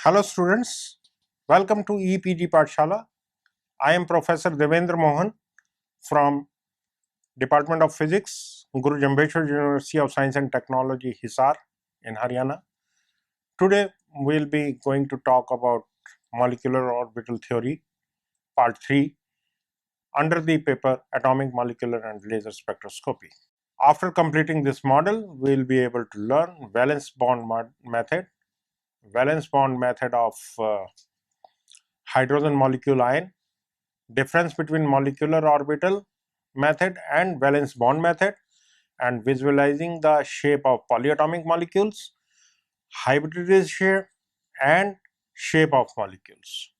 Hello students, welcome to EPG Pathshala. I am Professor Devendra Mohan from Department of Physics, Guru Jambheshwar University of Science and Technology, Hisar in Haryana. Today we will be going to talk about molecular orbital theory, part 3, under the paper Atomic, Molecular and Laser Spectroscopy. After completing this model, we will be able to learn valence bond method of hydrogen molecule ion, difference between molecular orbital method and valence bond method, and visualizing the shape of polyatomic molecules, hybridization and shape of molecules.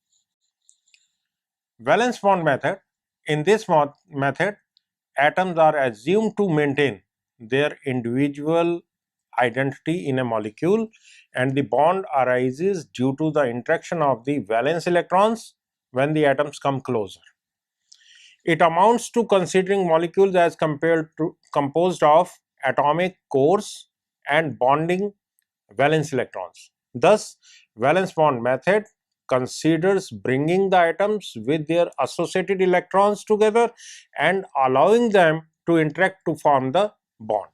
Valence bond method. In this method, atoms are assumed to maintain their individual identity in a molecule, and the bond arises due to the interaction of the valence electrons when the atoms come closer. It amounts to considering molecules as composed of atomic cores and bonding valence electrons. Thus, valence bond method considers bringing the atoms with their associated electrons together and allowing them to interact to form the bond.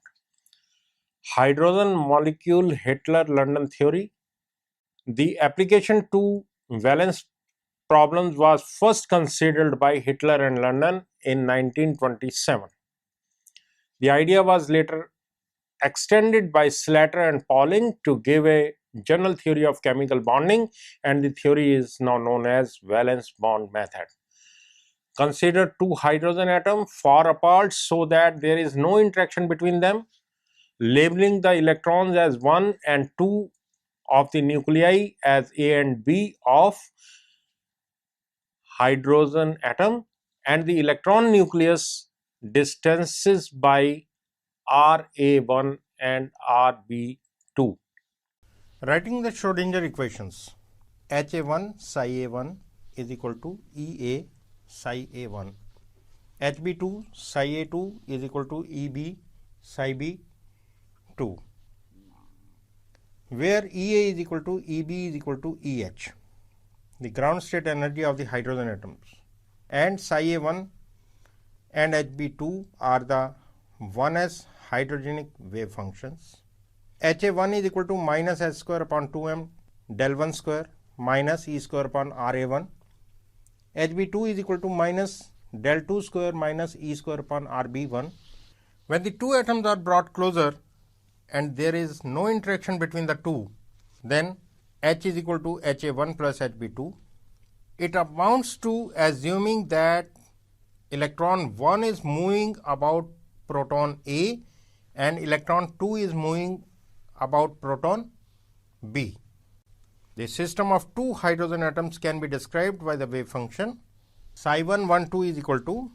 Hydrogen molecule Hitler-London theory. The application to valence problems was first considered by Hitler and London in 1927. The idea was later extended by Slater and Pauling to give a general theory of chemical bonding, and the theory is now known as valence bond method. Consider two hydrogen atoms far apart so that there is no interaction between them, labeling the electrons as 1 and 2 of the nuclei as A and B of hydrogen atom, and the electron nucleus distances by Ra1 and Rb2. Writing the Schrodinger equations, Ha1 psi A1 is equal to Ea psi A1, Hb2 psi A2 is equal to Eb psi B2, where Ea is equal to Eb is equal to Eh, the ground state energy of the hydrogen atoms, and psi A1 and Hb2 are the 1s hydrogenic wave functions. Ha1 is equal to minus h square upon 2m del 1 square minus E square upon Ra1. Hb2 is equal to minus del 2 square minus E square upon Rb1. When the two atoms are brought closer and there is no interaction between the two, then H is equal to Ha1 plus Hb2. It amounts to assuming that electron 1 is moving about proton A and electron 2 is moving about proton B. The system of two hydrogen atoms can be described by the wave function psi1 1 2 is equal to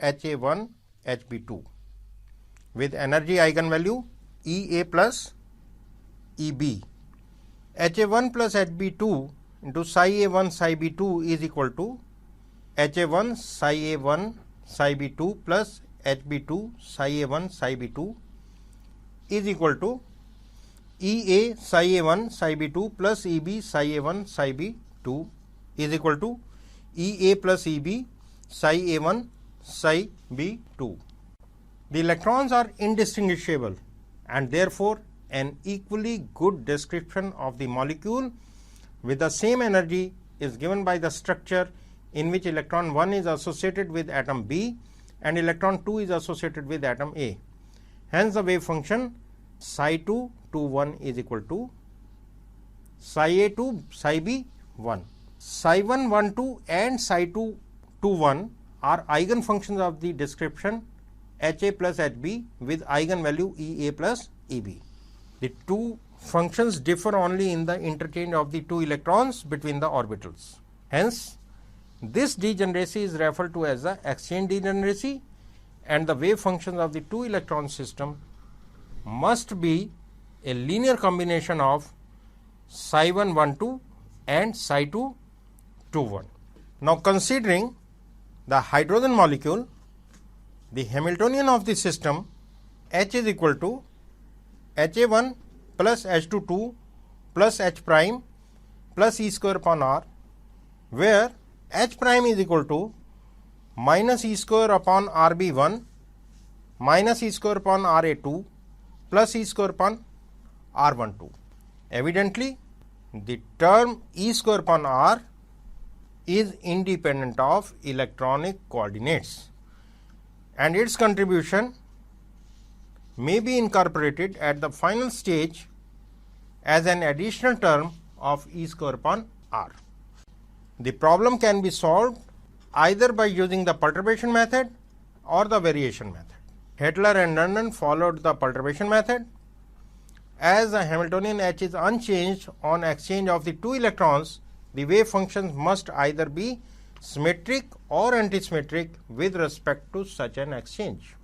Ha1 Hb2 with energy eigenvalue Ea plus Eb. Ha1 plus Hb2 into psi A1 psi B2 is equal to Ha1 psi A1 psi B2 plus Hb2 psi A1 psi B2 is equal to Ea psi A1 psi B2 plus Eb psi A1 psi B2 is equal to Ea plus Eb psi A1 psi B2. The electrons are indistinguishable and therefore an equally good description of the molecule with the same energy is given by the structure in which electron 1 is associated with atom B and electron 2 is associated with atom A. Hence, the wave function psi 2 2 1 is equal to psi A2 psi B1. Psi 1 1 2 and psi 2 2 1 are eigenfunctions of the description Ha plus Hb with eigenvalue Ea plus Eb. The two functions differ only in the interchange of the two electrons between the orbitals. Hence, this degeneracy is referred to as the exchange degeneracy, and the wave functions of the two electron system must be a linear combination of psi 1 1 2 and psi 2 2 1. Now, considering the hydrogen molecule, the Hamiltonian of the system H is equal to Ha1 plus H22 plus H prime plus E square upon R, where H prime is equal to minus E square upon RB1 minus E square upon RA2 plus E square upon R12. Evidently, the term E square upon R is independent of electronic coordinates, and its contribution may be incorporated at the final stage as an additional term of E square upon R. The problem can be solved either by using the perturbation method or the variation method. Hitler and London followed the perturbation method. As the Hamiltonian H is unchanged on exchange of the two electrons, the wave functions must either be symmetric or antisymmetric with respect to such an exchange.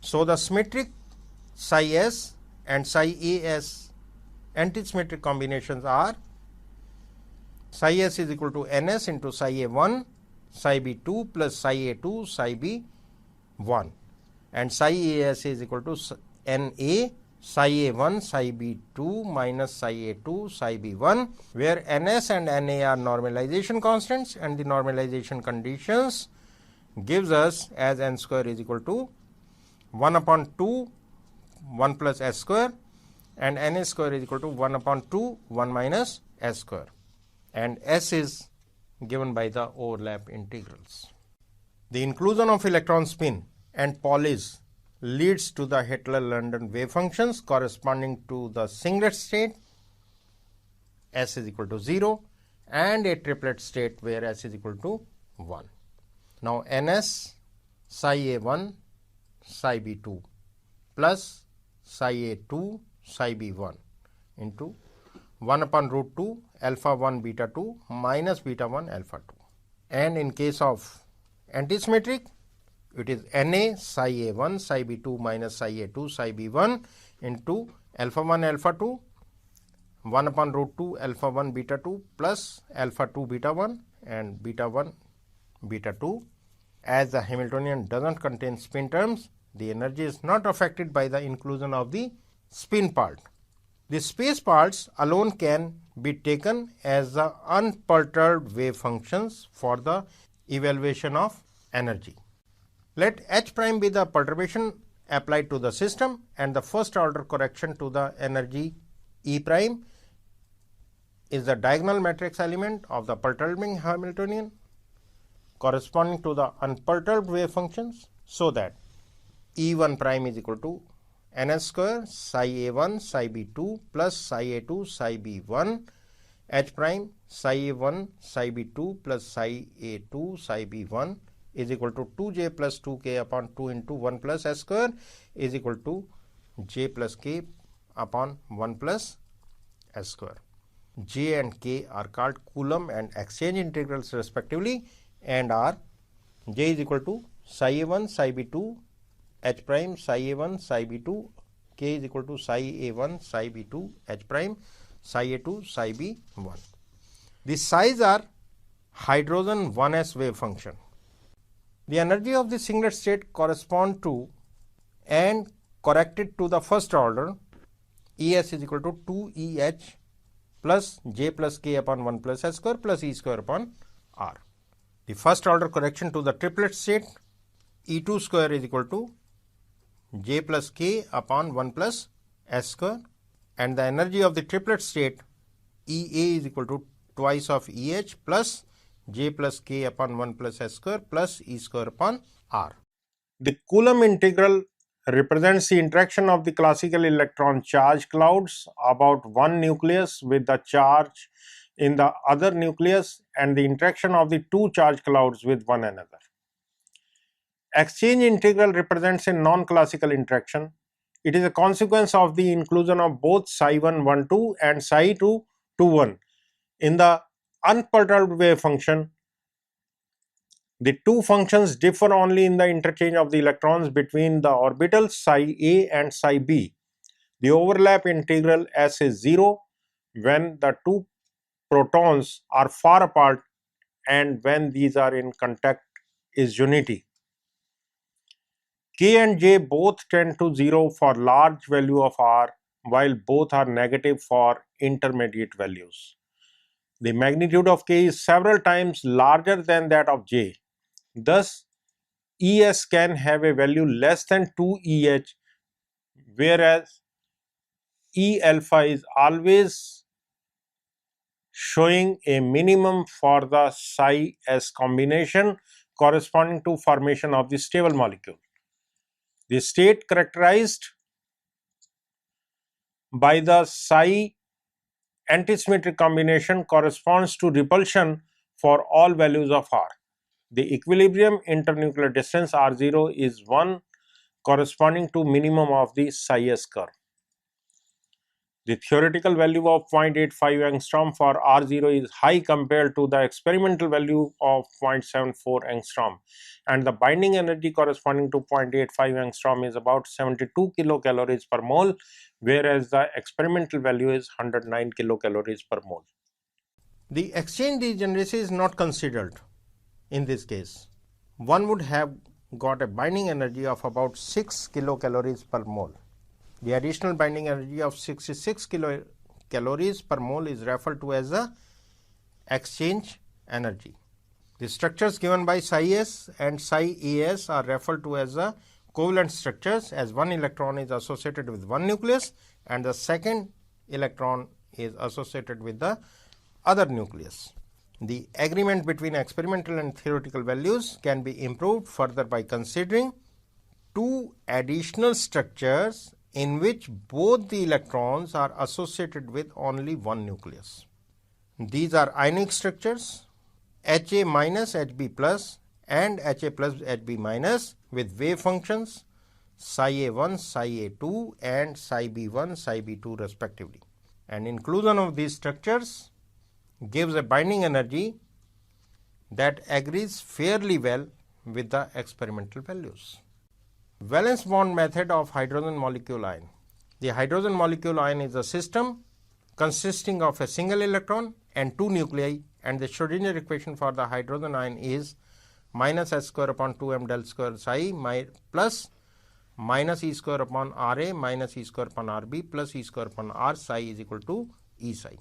So, the symmetric psi s and psi as antisymmetric combinations are psi s is equal to ns into psi a1 psi b2 plus psi a2 psi b1, and psi as is equal to na psi a1 psi b2 minus psi a2 psi b1, where ns and na are normalization constants, and the normalization conditions gives us as n square is equal to 1 upon 2 1 plus s square, and n square is equal to 1 upon 2 1 minus s square, and s is given by the overlap integrals. The inclusion of electron spin and Pauli's leads to the Hitler-London wave functions corresponding to the singlet state s is equal to 0 and a triplet state where s is equal to 1. Now, ns psi a1 psi b2 plus psi a2 psi b1 into 1 upon root 2 alpha 1 beta 2 minus beta 1 alpha 2, and in case of antisymmetric it is na psi a1 psi b2 minus psi a2 psi b1 into alpha 1 alpha 2 1 upon root 2 alpha 1 beta 2 plus alpha 2 beta 1 and beta 1 beta 2. As the Hamiltonian does not contain spin terms, the energy is not affected by the inclusion of the spin part. The space parts alone can be taken as the unperturbed wave functions for the evaluation of energy. Let H prime be the perturbation applied to the system, and the first order correction to the energy E prime is the diagonal matrix element of the perturbing Hamiltonian corresponding to the unperturbed wave functions, so that E1 prime is equal to ns square psi a1 psi b2 plus psi a2 psi b1, H prime psi a1 psi b2 plus psi a2 psi b1 is equal to 2j plus 2k upon 2 into 1 plus s square is equal to j plus k upon 1 plus s square. J and k are called Coulomb and exchange integrals respectively, and are j is equal to psi a1 psi b2 H prime psi a1 psi b2, k is equal to psi a1 psi b2 H prime psi a2 psi b1. The psi's are hydrogen 1s wave function. The energy of the singlet state correspond to and corrected to the first order Es is equal to 2Eh plus j plus k upon 1 plus s square plus E square upon R. The first order correction to the triplet state E2 square is equal to j plus k upon 1 plus s square, and the energy of the triplet state Ea is equal to twice of Eh plus j plus k upon 1 plus s square plus E square upon R. The Coulomb integral represents the interaction of the classical electron charge clouds about one nucleus with the charge in the other nucleus, and the interaction of the two charge clouds with one another. Exchange integral represents a non-classical interaction. It is a consequence of the inclusion of both psi 1 1 2 and psi 2 2 1 in the unperturbed wave function. The two functions differ only in the interchange of the electrons between the orbitals psi a and psi b. The overlap integral s is 0 when the two protons are far apart, and when these are in contact is unity. K and J both tend to 0 for large value of R, while both are negative for intermediate values. The magnitude of K is several times larger than that of J. Thus, ES can have a value less than 2 EH, whereas E alpha is always showing a minimum for the psi S combination corresponding to formation of the stable molecule. The state characterized by the psi antisymmetric combination corresponds to repulsion for all values of R. The equilibrium internuclear distance R0 is 1 corresponding to minimum of the psi S curve. The theoretical value of 0.85 angstrom for R0 is high compared to the experimental value of 0.74 angstrom, and the binding energy corresponding to 0.85 angstrom is about 72 kilocalories per mole, whereas the experimental value is 109 kilocalories per mole. The exchange degeneracy is not considered in this case. One would have got a binding energy of about 6 kilocalories per mole. The additional binding energy of 66 kilocalories per mole is referred to as the exchange energy. The structures given by psi S and psi ES are referred to as the covalent structures, as one electron is associated with one nucleus and the second electron is associated with the other nucleus. The agreement between experimental and theoretical values can be improved further by considering two additional structures in which both the electrons are associated with only one nucleus. These are ionic structures Ha minus Hb plus and Ha plus Hb minus with wave functions psi A1, psi A2 and psi B1, psi B2 respectively. And inclusion of these structures gives a binding energy that agrees fairly well with the experimental values. Valence bond method of hydrogen molecule ion. The hydrogen molecule ion is a system consisting of a single electron and two nuclei, and the Schrodinger equation for the hydrogen ion is minus h square upon 2m del square psi plus minus e square upon Ra minus e square upon Rb plus e square upon R psi is equal to E psi.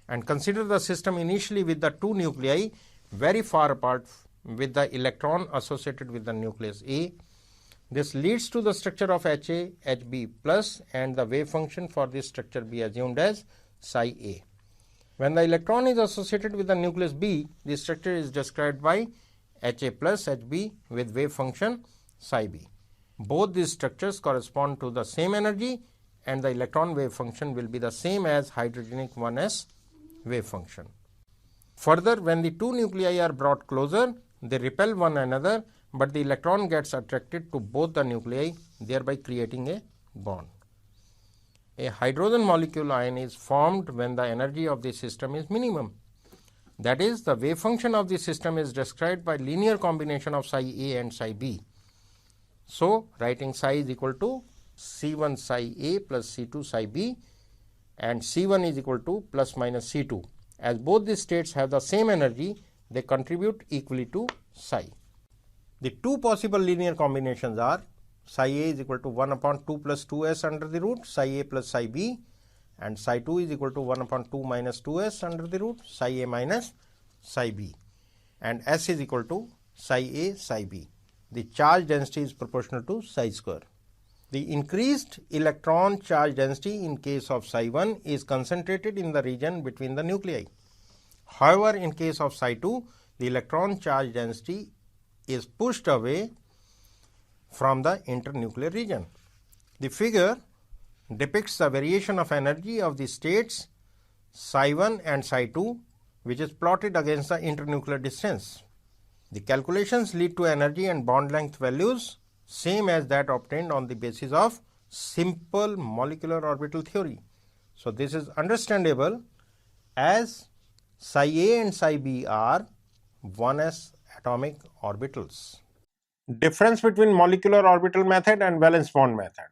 And consider the system initially with the two nuclei very far apart with the electron associated with the nucleus A. This leads to the structure of Ha, Hb plus, and the wave function for this structure be assumed as psi A. When the electron is associated with the nucleus B, the structure is described by Ha plus Hb with wave function psi B. Both these structures correspond to the same energy, and the electron wave function will be the same as hydrogenic 1s wave function. Further, when the two nuclei are brought closer, they repel one another, but the electron gets attracted to both the nuclei, thereby creating a bond. A hydrogen molecule ion is formed when the energy of the system is minimum. That is, the wave function of the system is described by linear combination of psi A and psi B. So, writing psi is equal to C1 psi A plus C2 psi B, and C1 is equal to plus minus C2. As both these states have the same energy, they contribute equally to psi. The two possible linear combinations are psi A is equal to 1 upon 2 plus 2s under the root psi A plus psi B, and psi 2 is equal to 1 upon 2 minus 2s under the root psi A minus psi B, and S is equal to psi A psi B. The charge density is proportional to psi square. The increased electron charge density in case of psi 1 is concentrated in the region between the nuclei. However, in case of psi 2, the electron charge density is pushed away from the internuclear region. The figure depicts the variation of energy of the states psi 1 and psi 2, which is plotted against the internuclear distance. The calculations lead to energy and bond length values same as that obtained on the basis of simple molecular orbital theory. So, this is understandable as psi A and psi B are 1s atomic orbitals. Difference between molecular orbital method and valence bond method.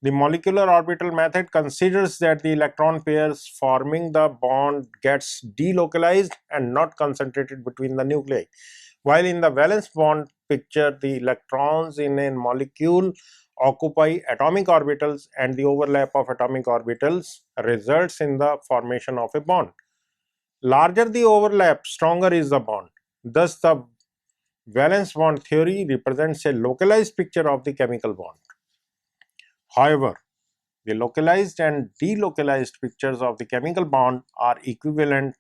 The molecular orbital method considers that the electron pairs forming the bond gets delocalized and not concentrated between the nuclei, while in the valence bond picture the electrons in a molecule occupy atomic orbitals and the overlap of atomic orbitals results in the formation of a bond. Larger the overlap, stronger is the bond. Thus, the valence bond theory represents a localized picture of the chemical bond. However, the localized and delocalized pictures of the chemical bond are equivalent,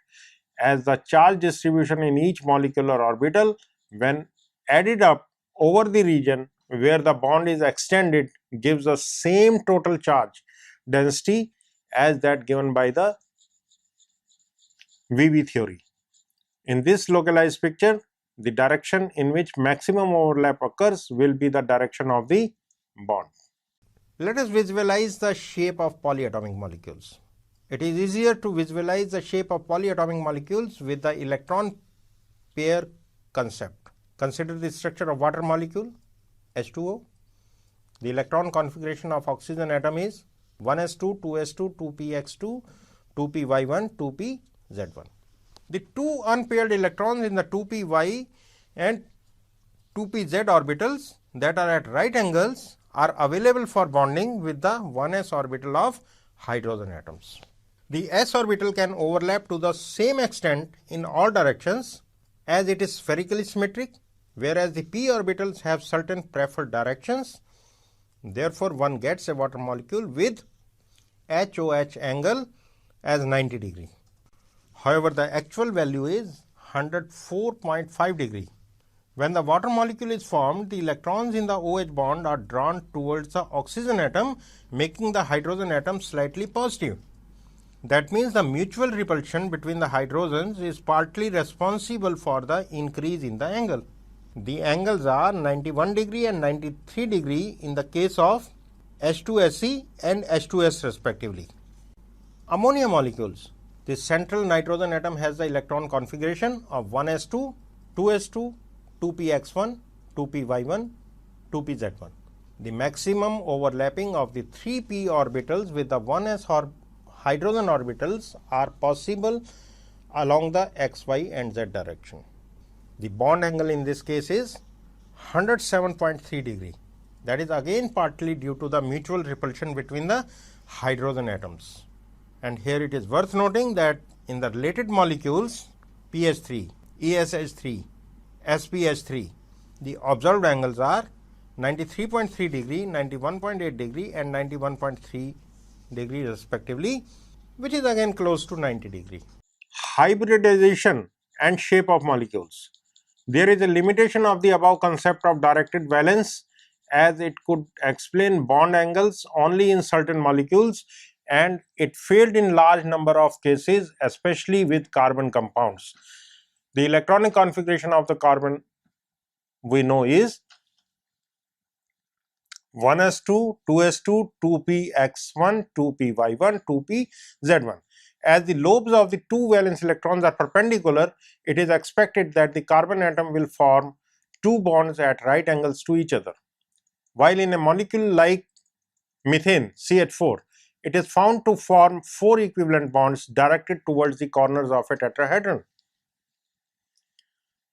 as the charge distribution in each molecular orbital, when added up over the region where the bond is extended, gives the same total charge density as that given by the VV theory. In this localized picture, the direction in which maximum overlap occurs will be the direction of the bond. Let us visualize the shape of polyatomic molecules. It is easier to visualize the shape of polyatomic molecules with the electron pair concept. Consider the structure of water molecule H2O. The electron configuration of oxygen atom is 1s2, 2s2, 2px2, 2py1, 2pz1. The two unpaired electrons in the 2py and 2pz orbitals that are at right angles are available for bonding with the 1s orbital of hydrogen atoms. The s orbital can overlap to the same extent in all directions as it is spherically symmetric, whereas the p orbitals have certain preferred directions. Therefore, one gets a water molecule with HOH angle as 90 degree. However, the actual value is 104.5 degree. When the water molecule is formed, the electrons in the OH bond are drawn towards the oxygen atom, making the hydrogen atom slightly positive. That means the mutual repulsion between the hydrogens is partly responsible for the increase in the angle. The angles are 91 degree and 93 degree in the case of H2SE and H2S respectively. Ammonia molecules. The central nitrogen atom has the electron configuration of 1s2, 2s2, 2px1, 2py1, 2pz1. The maximum overlapping of the 3p orbitals with the 1s hydrogen orbitals are possible along the x, y and z direction. The bond angle in this case is 107.3 degree. That is again partly due to the mutual repulsion between the hydrogen atoms. And here it is worth noting that in the related molecules PH3, ESH3, SPH3, the observed angles are 93.3 degree, 91.8 degree and 91.3 degree respectively, which is again close to 90 degree. Hybridization and shape of molecules. There is a limitation of the above concept of directed valence, as it could explain bond angles only in certain molecules, and it failed in large number of cases, especially with carbon compounds. The electronic configuration of the carbon we know is 1s2, 2s2, 2px1, 2py1, 2pz1. As the lobes of the two valence electrons are perpendicular, it is expected that the carbon atom will form two bonds at right angles to each other. While in a molecule like methane, CH4, it is found to form four equivalent bonds directed towards the corners of a tetrahedron.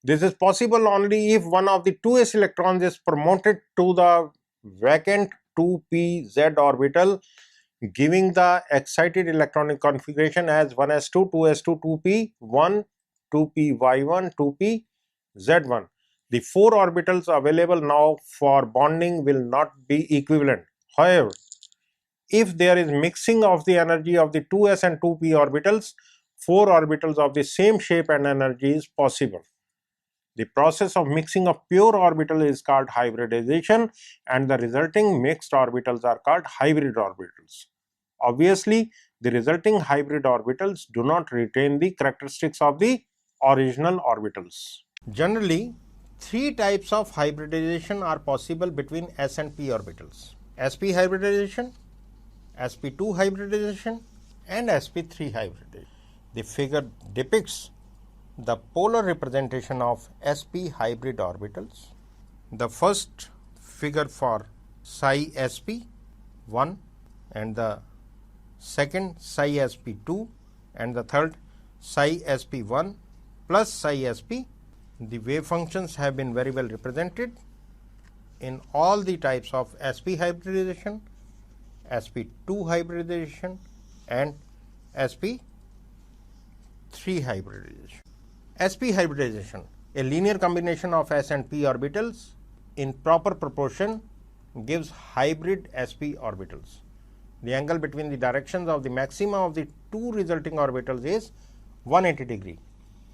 This is possible only if one of the 2s electrons is promoted to the vacant 2pz orbital, giving the excited electronic configuration as 1s2, 2s2, 2p1, 2py1, 2pz1. The four orbitals available now for bonding will not be equivalent. However, if there is mixing of the energy of the 2s and 2p orbitals, four orbitals of the same shape and energy is possible. The process of mixing of pure orbital is called hybridization, and the resulting mixed orbitals are called hybrid orbitals. Obviously, the resulting hybrid orbitals do not retain the characteristics of the original orbitals. Generally, three types of hybridization are possible between s and p orbitals: sp hybridization, sp2 hybridization and sp3 hybridization. The figure depicts the polar representation of sp hybrid orbitals. The first figure for psi sp 1 and the second psi sp 2 and the third psi sp 1 plus psi sp. The wave functions have been very well represented in all the types of sp hybridization, sp2 hybridization and sp3 sp3 hybridization. sp hybridization, a linear combination of s and p orbitals in proper proportion gives hybrid sp orbitals. The angle between the directions of the maxima of the two resulting orbitals is 180 degree.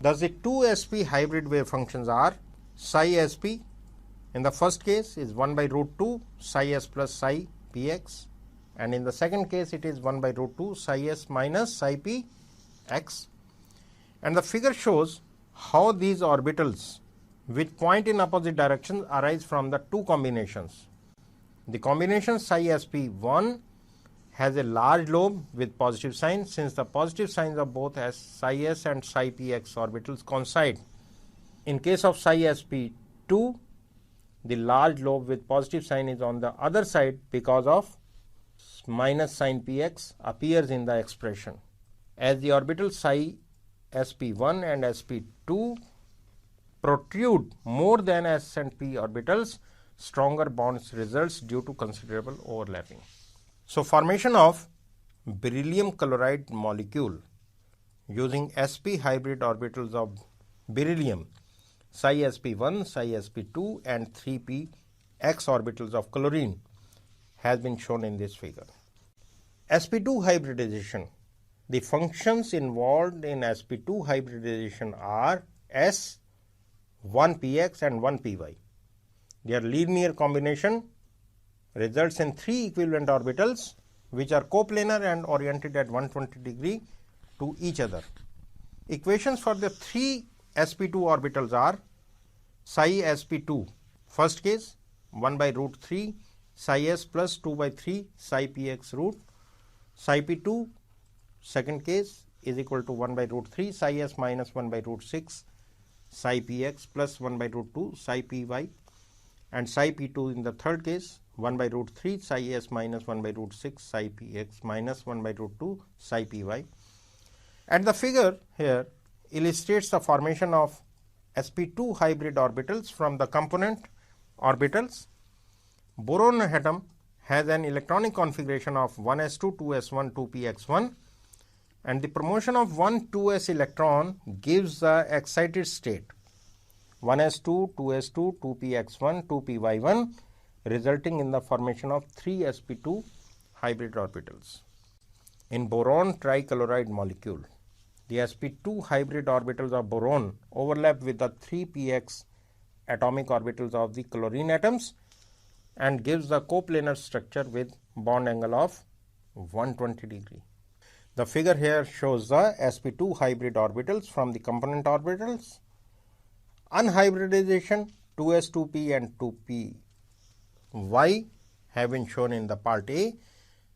Thus, the two sp hybrid wave functions are psi sp in the first case is 1 by root 2 psi s plus psi px, and in the second case it is 1 by root 2 psi s minus psi p x. And the figure shows how these orbitals which point in opposite directions arise from the two combinations. The combination psi sp1 has a large lobe with positive sign, since the positive signs of both psi s and psi px orbitals coincide. In case of psi sp2, the large lobe with positive sign is on the other side because of minus sign px appears in the expression. As the orbital psi sp1 and sp2 protrude more than s and p orbitals, stronger bonds results due to considerable overlapping. So, formation of beryllium chloride molecule using sp hybrid orbitals of beryllium psi sp1, psi sp2 and 3p x orbitals of chlorine has been shown in this figure. sp2 hybridization. The functions involved in sp2 hybridization are s, 1px and 1py. Their linear combination results in three equivalent orbitals which are coplanar and oriented at 120 degree to each other. Equations for the three sp2 orbitals are psi sp2 first case 1 by root 3 psi s plus 2 by 3 psi px root, psi p2 second case is equal to 1 by root 3 psi s minus 1 by root 6 psi px plus 1 by root 2 psi py, and psi p2 in the third case 1 by root 3 psi s minus 1 by root 6 psi px minus 1 by root 2 psi py. And the figure here illustrates the formation of sp2 hybrid orbitals from the component orbitals. Boron atom has an electronic configuration of 1s2, 2s1, 2px1, and the promotion of one 2s electron gives the excited state 1s2, 2s2, 2px1, 2py1, resulting in the formation of three sp2 hybrid orbitals. In boron trichloride molecule, the sp2 hybrid orbitals of boron overlap with the 3px atomic orbitals of the chlorine atoms and gives the coplanar structure with bond angle of 120 degree. The figure here shows the sp2 hybrid orbitals from the component orbitals. Unhybridization 2s, 2p and 2py have been shown in the part A,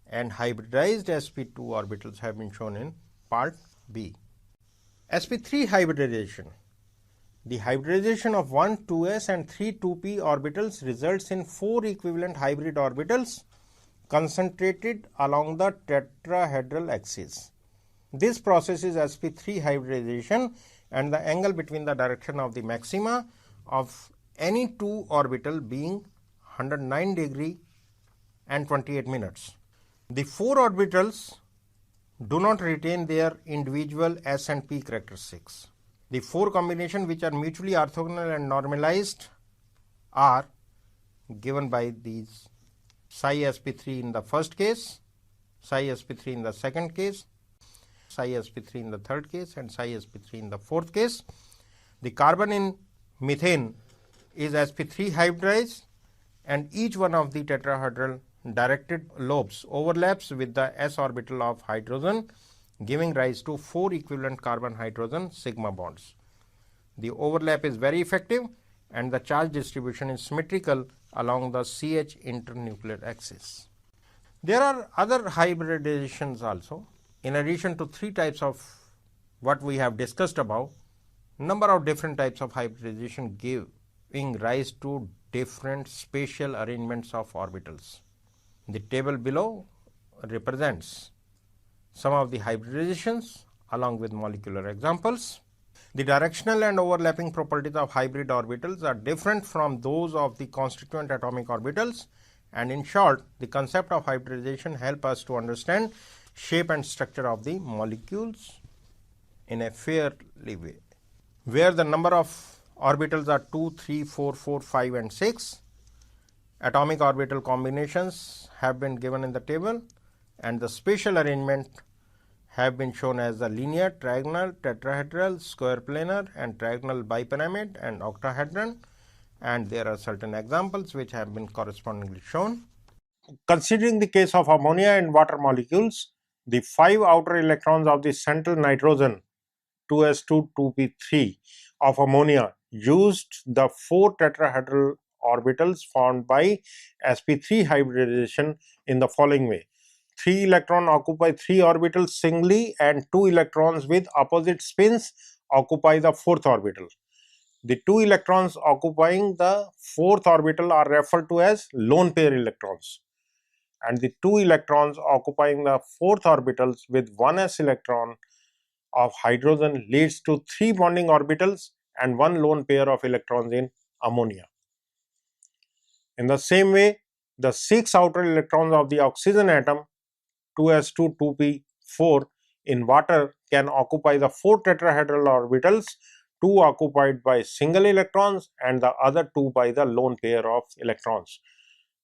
and hybridized sp2 orbitals have been shown in part B. sp3 hybridization. The hybridization of 1 2s and 3 2p orbitals results in 4 equivalent hybrid orbitals concentrated along the tetrahedral axis. This process is sp3 hybridization, and the angle between the direction of the maxima of any two orbital being 109 degree and 28 minutes. The four orbitals do not retain their individual s and p characteristics. The four combinations which are mutually orthogonal and normalized are given by these psi sp3 in the first case, psi sp3 in the second case, psi sp3 in the third case, and psi sp3 in the fourth case. The carbon in methane is sp3 hybridized, and each one of the tetrahedral directed lobes overlaps with the s orbital of hydrogen, giving rise to 4 equivalent carbon hydrogen sigma bonds. The overlap is very effective, and the charge distribution is symmetrical along the CH internuclear axis. There are other hybridizations also. In addition to 3 types of what we have discussed above, number of different types of hybridization giving rise to different spatial arrangements of orbitals. The table below represents some of the hybridizations along with molecular examples. The directional and overlapping properties of hybrid orbitals are different from those of the constituent atomic orbitals, and in short, the concept of hybridization helps us to understand shape and structure of the molecules in a fairly way, where the number of orbitals are 2, 3, 4, 4, 5 and 6. Atomic orbital combinations have been given in the table, and the spatial arrangement have been shown as the linear, trigonal, tetrahedral, square planar and trigonal bipyramid and octahedron, and there are certain examples which have been correspondingly shown. Considering the case of ammonia and water molecules, the 5 outer electrons of the central nitrogen 2s2 2p3 of ammonia used the 4 tetrahedral orbitals formed by sp3 hybridization in the following way. 3 electrons occupy 3 orbitals singly and 2 electrons with opposite spins occupy the 4th orbital. The 2 electrons occupying the 4th orbital are referred to as lone pair electrons, and the 2 electrons occupying the 4th orbitals with 1s electron of hydrogen leads to 3 bonding orbitals and 1 lone pair of electrons in ammonia. In the same way, the 6 outer electrons of the oxygen atom 2s2 2p4 in water can occupy the 4 tetrahedral orbitals, 2 occupied by single electrons and the other 2 by the lone pair of electrons.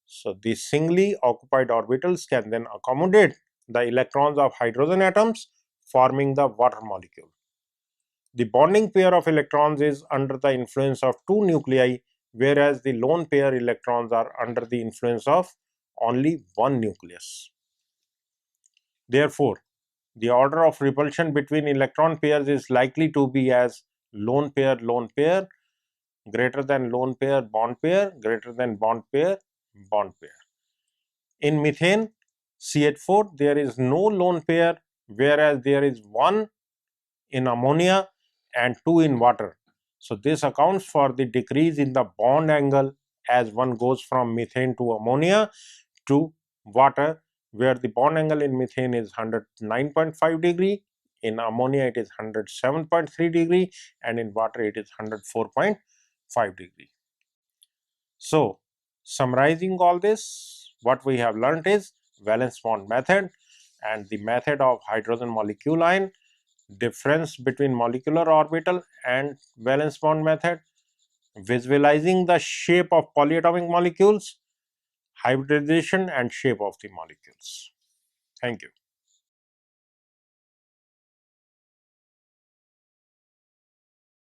So, these singly occupied orbitals can then accommodate the electrons of hydrogen atoms forming the water molecule. The bonding pair of electrons is under the influence of 2 nuclei, whereas the lone pair electrons are under the influence of only 1 nucleus. Therefore, the order of repulsion between electron pairs is likely to be as lone pair, greater than lone pair, greater than bond pair, bond pair. In methane CH4, there is no lone pair, whereas there is 1 in ammonia and 2 in water. So, this accounts for the decrease in the bond angle as one goes from methane to ammonia to water, where the bond angle in methane is 109.5 degree, in ammonia it is 107.3 degree and in water it is 104.5 degree. So, summarizing all this, what we have learnt is valence bond method and the method of hydrogen molecule ion, difference between molecular orbital and valence bond method, visualizing the shape of polyatomic molecules, hybridization and shape of the molecules. Thank you.